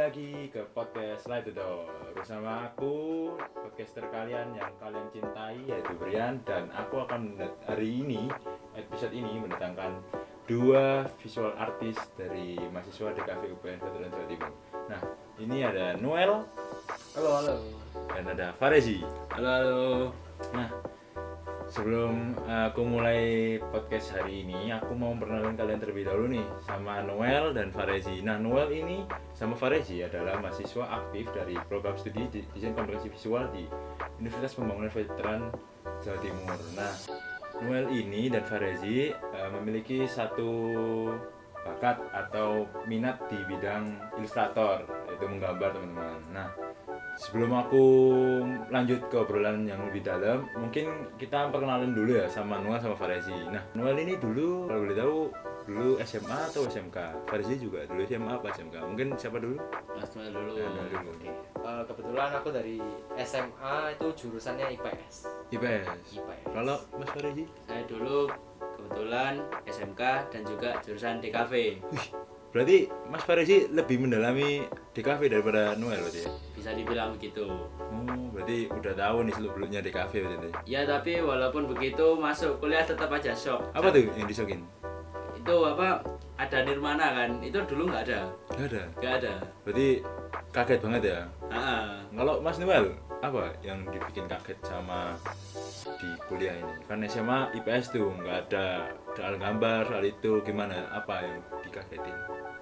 lagi ke podcast Slide the Door bersama aku, podcaster kalian yang kalian cintai, yaitu Brian. Dan aku akan hari ini, episode ini mendatangkan dua visual artist dari mahasiswa DKV UPN Veteran Jawa Timur. Nah, ini ada Noel. Halo, halo. Dan ada Farezi. Halo, halo. Nah, sebelum aku mulai podcast hari ini, aku mau perkenalkan kalian terlebih dahulu nih sama Noel dan Farezi. Nah, Noel ini sama Farezi adalah mahasiswa aktif dari program studi desain komunikasi visual di Universitas Pembangunan Veteran Jawa Timur. Nah, Noel ini dan Farezi memiliki satu bakat atau minat di bidang ilustrator, yaitu menggambar, teman-teman. Nah, sebelum aku lanjut ke obrolan yang lebih dalam, mungkin kita perkenalan dulu ya sama Noel sama Farezi. Nah, Noel ini dulu, kalau boleh tahu, dulu SMA atau SMK? Farezi juga dulu SMA apa SMK? Mungkin siapa dulu? Mas Noel dulu. Ya, Noel dulu. Oke, kebetulan aku dari SMA itu jurusannya IPS. IPS. Kalau Mas Farezi? Saya dulu kebetulan SMK dan juga jurusan DKV. Berarti Mas Farezi lebih mendalami DKV daripada Noel berarti ya? Bisa dibilang begitu. Oh, berarti udah tahu nih seluk-beluknya DKV berarti. Ya, tapi walaupun begitu masuk kuliah tetap aja shock. Apa tuh yang disokin? Itu apa? Ada Nirmana kan? Itu dulu nggak ada. Nggak ada. Berarti kaget banget ya? Kalau Mas Noel, apa yang dibikin kaget sama di kuliah ini? Kan SMA IPS tuh nggak ada soal gambar, soal itu gimana? Apa yang dikagetin?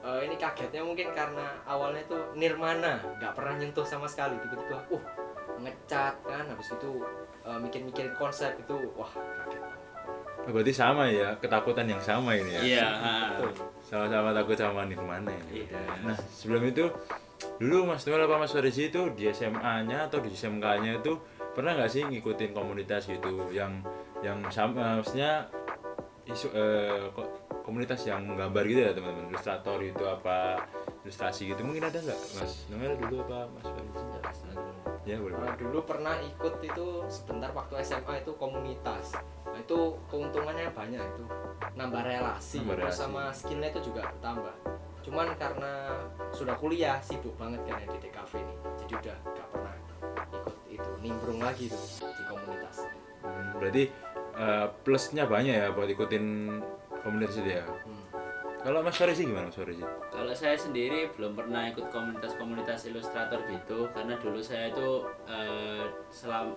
Ini kagetnya mungkin karena awalnya tuh Nirmana, nggak pernah nyentuh sama sekali. Tiba-tiba, ngecat kan, habis itu mikir-mikirin konsep itu, wah kaget. Berarti sama ya, ketakutan yang sama ini ya? Iya. Betul. Sama-sama takut sama Nirmana ini. Iya. Nah, sebelum itu, dulu Mas Noel apa Mas Farezi itu di SMA-nya atau di SMK-nya itu pernah nggak sih ngikutin komunitas gitu yang sama, maksudnya isu komunitas yang menggambar gitu ya teman-teman, ilustrator itu apa, ilustrasi gitu, mungkin ada nggak Mas Noel dulu apa Mas Farezi? Ya boleh. Dulu pernah ikut itu sebentar waktu SMA itu komunitas. Nah, itu keuntungannya banyak, itu nambah relasi, Nambah terus relasi. sama skillnya itu juga tambah. Cuman karena sudah kuliah sibuk banget kan ya di DKV ini, jadi udah nggak pernah ikut itu nimbrung lagi tuh di komunitas. Berarti plusnya banyak ya buat ikutin komunitas itu ya. Kalau Mas Farezi gimana Mas Farezi? Kalau saya sendiri belum pernah ikut komunitas-komunitas ilustrator gitu, karena dulu saya itu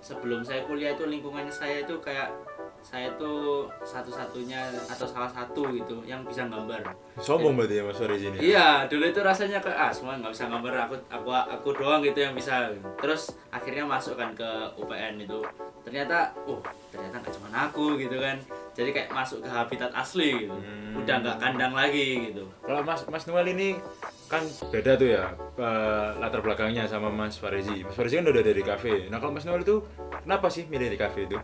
sebelum saya kuliah itu lingkungannya saya itu kayak saya tuh satu-satunya atau salah satu gitu yang bisa gambar. Sombong berarti ya Mas Farezi ini? Iya, dulu itu rasanya kayak semua nggak bisa gambar, aku doang gitu yang bisa. Terus akhirnya masuk kan ke UPN itu. Ternyata nggak cuma aku gitu kan. Jadi kayak masuk ke habitat asli gitu. Udah nggak kandang lagi gitu. Kalau Mas Noel ini kan beda tuh ya latar belakangnya sama Mas Farezi. Mas Farezi kan udah dari kafe. Nah kalau Mas Noel itu kenapa sih milih di kafe itu?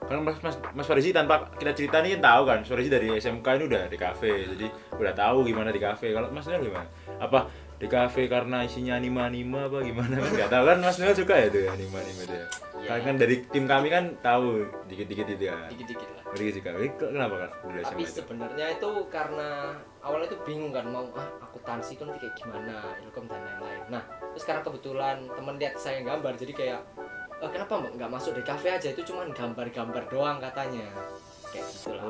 Kan Mas Farezi tanpa kita cerita nih tahu kan, Mas Farezi dari SMK ini udah di kafe, jadi udah tahu gimana di kafe. Kalau Mas Noel gimana? Apa di kafe karena isinya anime-anime apa gimana kan nggak tahu kan? Mas Noel suka ya tuh anime-anime itu ya. Iya. Kan dari tim kami kan tahu dikit-dikit itu ya. Dikit-dikit lah. Dikit sih kan. Kenapa kan dulu Tapi SMA itu? sebenarnya itu karena awalnya tuh bingung kan, mau akuntansi itu nanti kayak gimana, ilkom dan lain-lain. Nah, terus karena kebetulan temen lihat saya gambar, jadi kayak kenapa nggak masuk di kafe aja, itu cuman gambar-gambar doang katanya, kayak gitulah.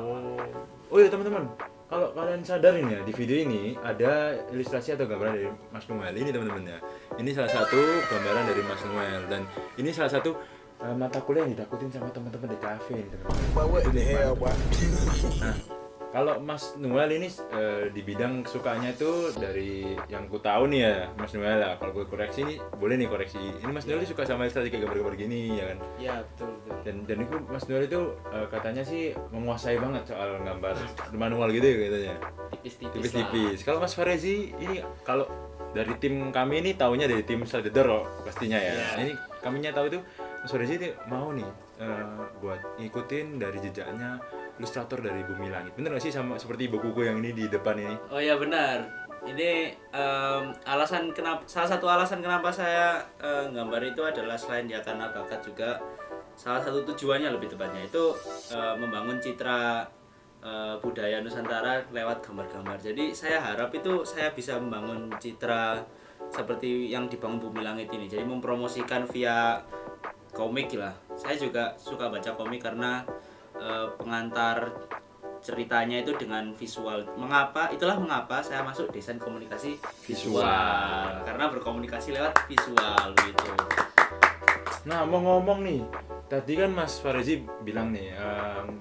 Oh ya teman-teman, kalau kalian sadarin ya di video ini ada ilustrasi atau gambaran dari Mas Noel ini teman-teman ya. Ini salah satu gambaran dari Mas Noel dan ini salah satu mata kuliah yang ditakutin sama teman-teman di kafe ini teman-teman. Nah, kalau Mas Noel ini di bidang kesukanya itu dari yang ku tahu nih ya Mas Noel lah. Kalau gue koreksi nih boleh nih koreksi. Ini Mas Noel suka sama ilustrasi kayak gambar-gambar gini ya kan. Iya betul. Dan itu Mas Noel itu katanya sih menguasai banget soal gambar manual gitu ya katanya. Tipis-tipis. Kalau Mas Farezi ini kalau dari tim kami ini taunya dari tim Slide the Door pastinya ya. Yeah. Ini kaminya tahu itu Mas Farezi ini mau nih buat ngikutin dari jejaknya ilustrator dari Bumi Langit. Bener nggak sih sama seperti buku-buku yang ini di depan ini? Oh ya benar. Ini salah satu alasan kenapa saya gambar itu adalah selain ya karena bakat juga, salah satu tujuannya lebih tepatnya itu membangun citra budaya Nusantara lewat gambar-gambar. Jadi saya harap itu saya bisa membangun citra seperti yang dibangun Bumi Langit ini. Jadi mempromosikan via komik lah. Saya juga suka baca komik karena pengantar ceritanya itu dengan visual. Itulah mengapa saya masuk desain komunikasi visual. Karena berkomunikasi lewat visual gitu. Nah, mau ngomong nih, tadi kan Mas Farezi bilang nih,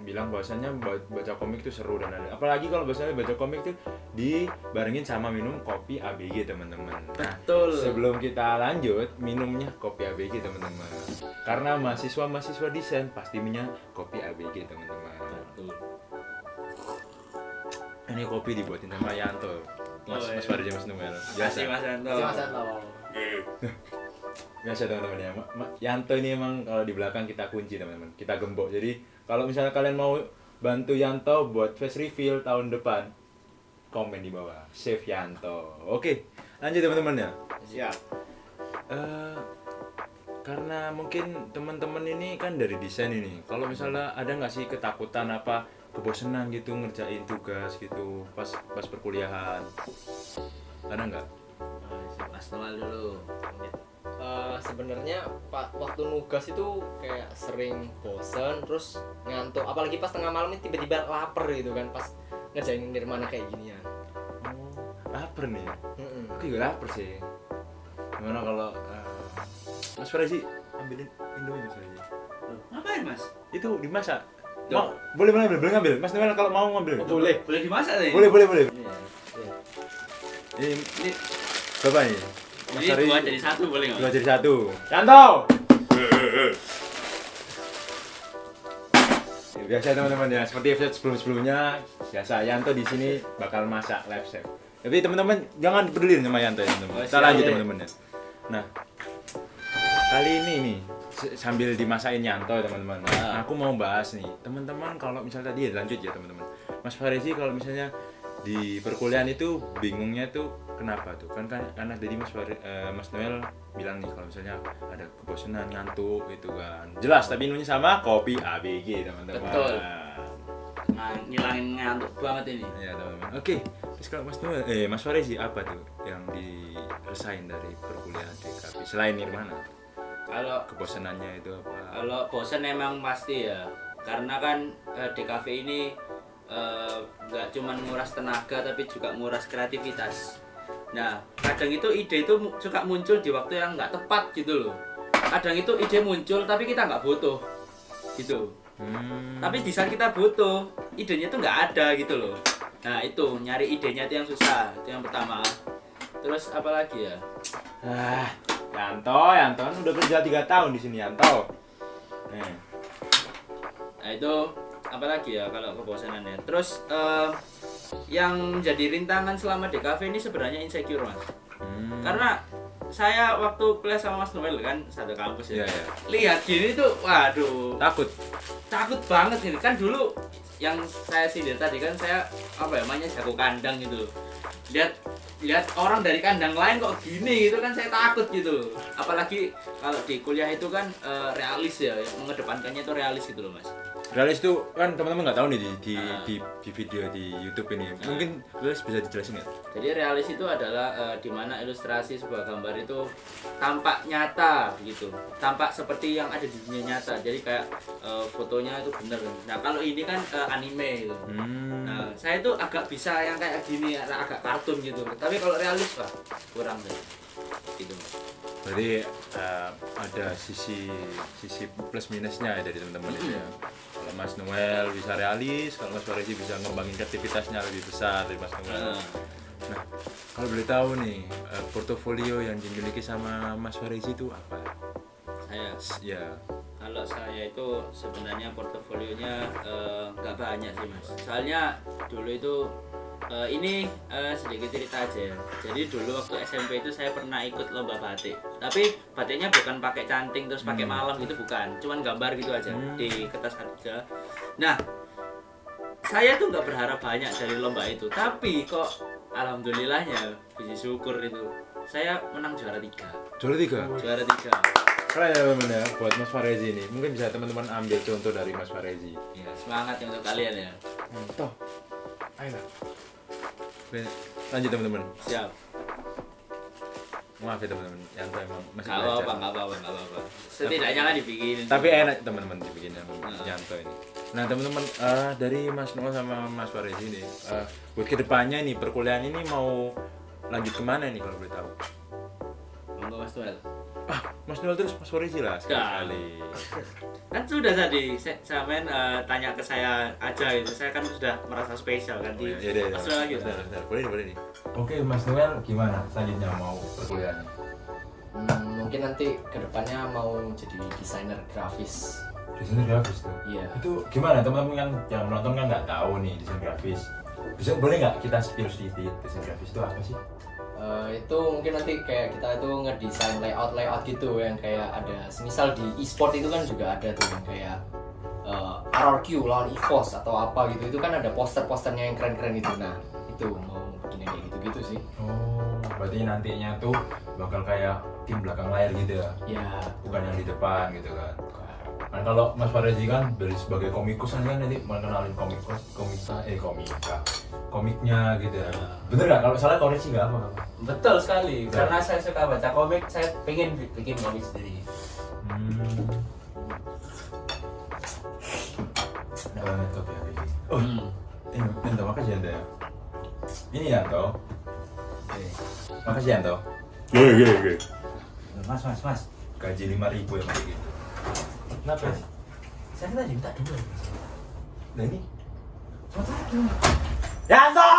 bilang bahwasannya baca komik itu seru dan ada. Apalagi kalau bahasanya baca komik itu dibarengin sama minum kopi ABG teman-teman. Nah, Betul. sebelum kita lanjut, minumnya kopi ABG teman-teman. Karena mahasiswa desain pasti minyak kopi ABG teman-teman. Betul. Ini kopi dibuatin sama Yanto. Mas Farezi, Mas Noel. Terima kasih Mas Anto. Mas Anto. Biasa teman-teman ya. Yanto ini emang kalau di belakang kita kunci teman-teman. Kita gembok. Jadi kalau misalnya kalian mau bantu Yanto buat face reveal tahun depan, komen di bawah. Save Yanto. Oke, lanjut teman-teman ya. Siap. Karena mungkin teman-teman ini kan dari desain ini. Kalau misalnya ada nggak sih ketakutan apa kebosanan gitu ngerjain tugas gitu pas perkuliahan? Ada nggak? Mas Noel dulu. Sebenarnya waktu nugas itu kayak sering bosen terus ngantuk, apalagi pas tengah malam ini tiba-tiba lapar gitu kan pas ngerjain Nirmana kayak ginian. Oh, lapar nih. Aku juga lapar sih. Gimana kalau Mas Farezi ambilin Indomie Mas Farezi? Ngapain Mas? Itu dimasak. Mau boleh ngambil. Mas Noel kalau mau ngambil. Oh, boleh. Boleh dimasak nih? Boleh. Iya. Ini berapa nih? Mas Jadi Farezi. dua jadi satu boleh nggak? 2 jadi 1. Yanto. Ya, biasa teman-teman ya, seperti episode sebelumnya biasa Yanto di sini bakal masak live chef. Tapi teman-teman jangan peduli sama Yanto ya teman-teman. Kita lanjut teman-teman ya. Nah, kali ini nih sambil dimasakin Yanto teman-teman. Aku mau bahas nih, teman-teman kalau misalnya tadi ya lanjut ya teman-teman. Mas Farezi kalau misalnya di perkuliahan itu bingungnya tuh kenapa tuh? Karena tadi Mas Noel bilang nih kalau misalnya ada kebosanan, ngantuk itu kan. Jelas tapi minumnya sama kopi ABG teman-teman. Betul. Nah, ngilangin ngantuk banget ini. Ya teman-teman. Oke, terus kalau Mas Farezi apa tuh yang dirasain dari perkuliahan DKV selain Nirmana? Kalau Kebosanannya itu apa? kalau bosan emang pasti ya. Karena kan DKV ini nggak cuma nguras tenaga tapi juga nguras kreativitas. Nah, kadang itu ide itu suka muncul di waktu yang nggak tepat gitu loh. Kadang itu ide muncul tapi kita nggak butuh gitu. Tapi di saat kita butuh, idenya tuh nggak ada gitu loh. Nah itu nyari idenya itu yang susah, itu yang pertama. Terus apa lagi ya? Yanto kan udah kerja 3 tahun di sini Yanto. Nah itu apa lagi ya kalau kebosanannya. Terus yang jadi rintangan selama di cafe ini sebenarnya insecure Mas. Karena saya waktu kuliah sama Mas Noel kan satu kampus ya. Iya. Lihat gini tuh, waduh, takut banget ini kan dulu yang saya sindir tadi kan saya apa ya namanya jago kandang gitu. Lihat orang dari kandang lain kok gini gitu kan saya takut gitu. Apalagi kalau di kuliah itu kan realis ya, mengedepankannya itu realis gitu loh Mas. Realis itu kan teman-teman nggak tahu nih di video di YouTube ini. Mungkin Realis bisa dijelasin nggak? Jadi realis itu adalah di mana ilustrasi sebuah gambar itu tampak nyata gitu, tampak seperti yang ada di dunia nyata. Jadi kayak fotonya itu bener. Nah kalau ini kan anime gitu. Nah saya itu agak bisa yang kayak gini, agak kartun gitu. Tapi kalau realis Pak kurang deh. Gitu. Berarti ada sisi plus minusnya ya dari teman-teman itu ya. Kalau Mas Noel bisa realis, kalau Mas Farezi bisa ngembangin kreativitasnya lebih besar dari Mas Noel. Nah, kalau boleh tahu nih, portofolio yang dimiliki sama Mas Farezi itu apa? Ya. Kalau saya itu sebenarnya portofolionya nggak banyak sih Mas. Soalnya dulu itu ini sedikit cerita aja ya. Jadi dulu waktu SMP itu saya pernah ikut lomba batik. Tapi batiknya bukan pakai canting terus pakai malam gitu bukan. Cuman gambar gitu aja di kertas A3. Nah, saya tuh nggak berharap banyak dari lomba itu. Tapi kok alhamdulillahnya puji syukur itu saya menang juara 3. Juara 3. Keren ya teman-teman ya, buat Mas Farezi ini. Mungkin bisa teman-teman ambil contoh dari Mas Farezi. Ya, semangat untuk kalian ya. Toh. Ayolah. Lanjut teman-teman. Siap. Maaf ya teman-teman, Yanto emang masih Nggak belajar. apa-apa. Setidaknya kan dibikin. Tapi enak teman-teman dibikin sama Yanto ini. Nah teman-teman, dari Mas Noel sama Mas Farezi ini, buat kedepannya nih perkuliahan ini mau lanjut kemana nih kalau boleh tahu? Monggo Mas Noel. Mas Noel terus Mas Farezi lah sekali. Kan sudah tadi Samen tanya ke saya aja itu. Saya kan sudah merasa spesial kan di Mas Noel lagi. Boleh nih. Oke Mas Noel gimana selanjutnya mau perkuliahannya? Mungkin nanti kedepannya mau jadi desainer grafis. Desain grafis tuh. Iya. Itu gimana teman-teman kan yang menonton kan nggak tahu nih desain grafis. Bisa boleh nggak kita spill sedikit desain grafis itu apa sih? Itu mungkin nanti kayak kita itu ngedesain layout gitu yang kayak ada semisal di e-sport itu kan juga ada tuh yang kayak RRQ lawan EVOS atau apa gitu, itu kan ada posternya yang keren-keren gitu. Nah itu mau bikin kayak gitu-gitu sih. Oh, berarti nantinya tuh bakal kayak tim belakang layar gitu ya? Ya Bukan yang di depan gitu kan? Kan kalau Mas Farezi kan dari sebagai komikus kan nanti mengenalin komiknya gitu ya. Bener nggak? Kalau salah koreksi nggak apa? Betul sekali. Betul. Karena saya suka baca komik, saya pengen bikin komik sendiri. Nah, laptop ya ini. Oh, ini Yanto, makasih Yanto ya. Ini Yanto. Makasih Yanto. Oke. Mas. Gaji 5.000 ya kayak gitu. Kenapa ya? Saya tadi minta dua. Nah ini. Yanto!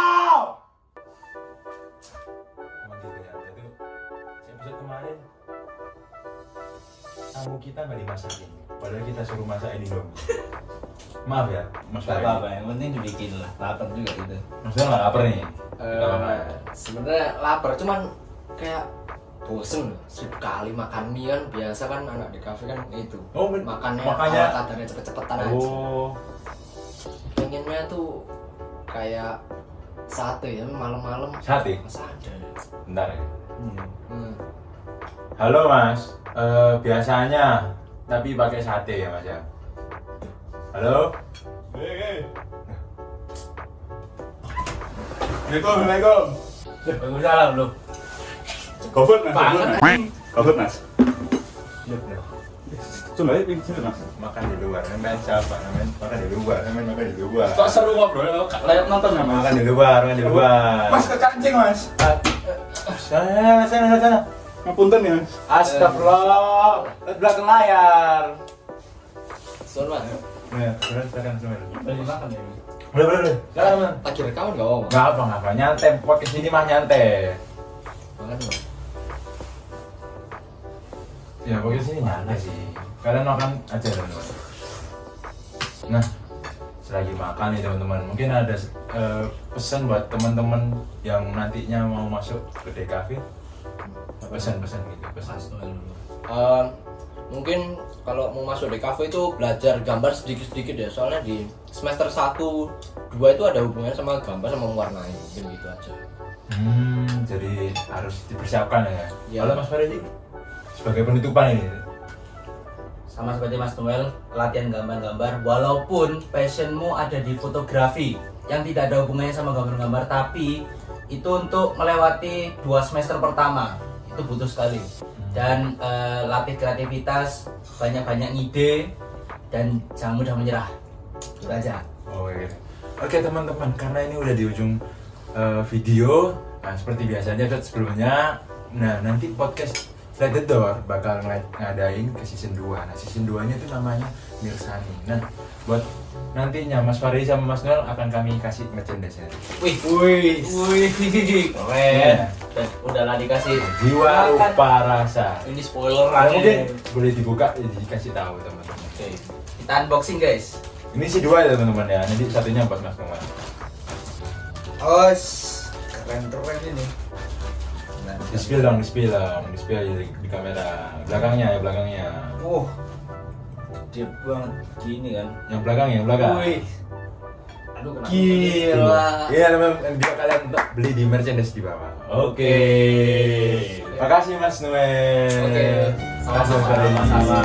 Emang gitu Yanto tuh. Episode kemarin tamu kita nggak dimasakin. Padahal kita suruh masak ini dong. Maaf ya, Mas Gak Farezi. apa-apa, yang penting dibikin lah. Lapar juga gitu. Maksudnya nggak lapar nih? Kita makan. sebenarnya lapar, cuman kayak bosen 1000 kali makan mie kan. Biasa kan anak di kafe kan itu Oh, makanya makanya- ala kadarnya cepet-cepetan aja. Oh, Pengennya tuh kayak sate ya malam-malam. sate. Masa ada ya? Bentar ya. Hmm. Halo Mas, biasanya tapi pakai sate ya Mas ya. Halo. Assalamualaikum. Waalaikumsalam lu. Gofood mas. Banget. Gofood mas. Iya, Coba ya sini mas. makan di luar, main siapa? Makan di luar, makan di luar. Kok seru ngobrol? Layak nonton ya mas. Makan di luar, makan di luar. Mas kecancing mas. Sana. Ngapunten ya. Astagfirullah, belakang layar. Soal mas, Nah, silakan semua. Beli makan ya. Boleh. Silakan. lagi rekaman gak apa-apa? Enggak apa, nyantai. Podcast ini mah nyantai. Makan mas. Ya, podcast ini nyantai sih. Kalian makan aja teman-teman. Nah, selagi makan nih teman-teman, mungkin ada pesan buat teman-teman yang nantinya mau masuk ke DKV. Pesan-pesan gitu, pesan. Mungkin kalau mau masuk di kafe itu belajar gambar sedikit-sedikit ya, soalnya di semester 1, 2 itu ada hubungannya sama gambar sama mewarnai, mungkin gitu aja. Jadi harus dipersiapkan ya. Ya. Kalau Mas Farezi sebagai penutupan ini. Sama seperti Mas Noel, latihan gambar-gambar. Walaupun passionmu ada di fotografi yang tidak ada hubungannya sama gambar-gambar, tapi itu untuk melewati 2 semester pertama itu butuh sekali. Dan latih kreativitas, banyak-banyak ide, dan jangan mudah menyerah. Itu aja. Oke teman-teman, karena ini udah di ujung video, nah seperti biasanya sebelumnya, nah nanti podcast Let the Door bakal ngadain ke season 2. Nah season 2 nya tuh namanya Mirsani. Nah buat nantinya Mas Farezi sama Mas Noel akan kami kasih merchandise. Wih, keren. Yeah. Dan udahlah dikasih Jiwa Rupa Rasa. ini spoiler Nah, mungkin boleh dibuka, dikasih tahu teman-teman. Oke, kita unboxing guys. Ini sih 2 ya teman-teman ya, nanti satunya buat Mas Noel. Keren ini. Di spill di kamera. Belakangnya. Dia banget gini kan. Yang belakang. Wih. Aduh, kenapa? Gila. Iya, teman-teman, bisa kalian beli di merchandise di bawah. Oke. Makasih Mas Noel. Oke. Makasih Mas Farezi. Sama-sama.